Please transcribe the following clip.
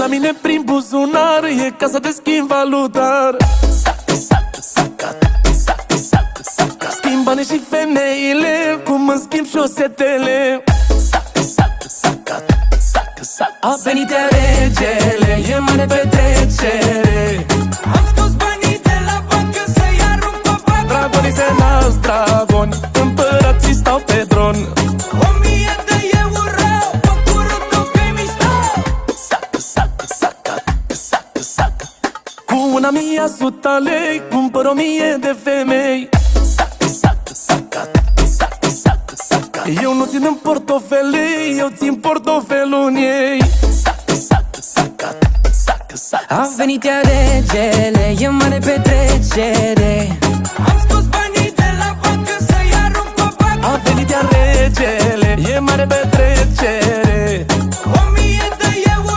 mine prin buzunar e casa de schimb valutar. Schimb banii și femeile, cum îmi schimb șosetele. A venit iar regele, e mare petrecere. Am scos banii de la bancă să-i arunc pe bancă. Dragonii se nasc dragoni, împărații stau pe tron. 1000 de euro, păcurul tău că-i mișto. Cu 1.100 lei cumpăr 1000 de femei. Eu nu țin în portofele, eu țin portofelul în ei. A venit iar regele, e mare petrecere. Am scos banii de la bancă să-i arunc pe bancă. A venit iar regele, e mare petrecere.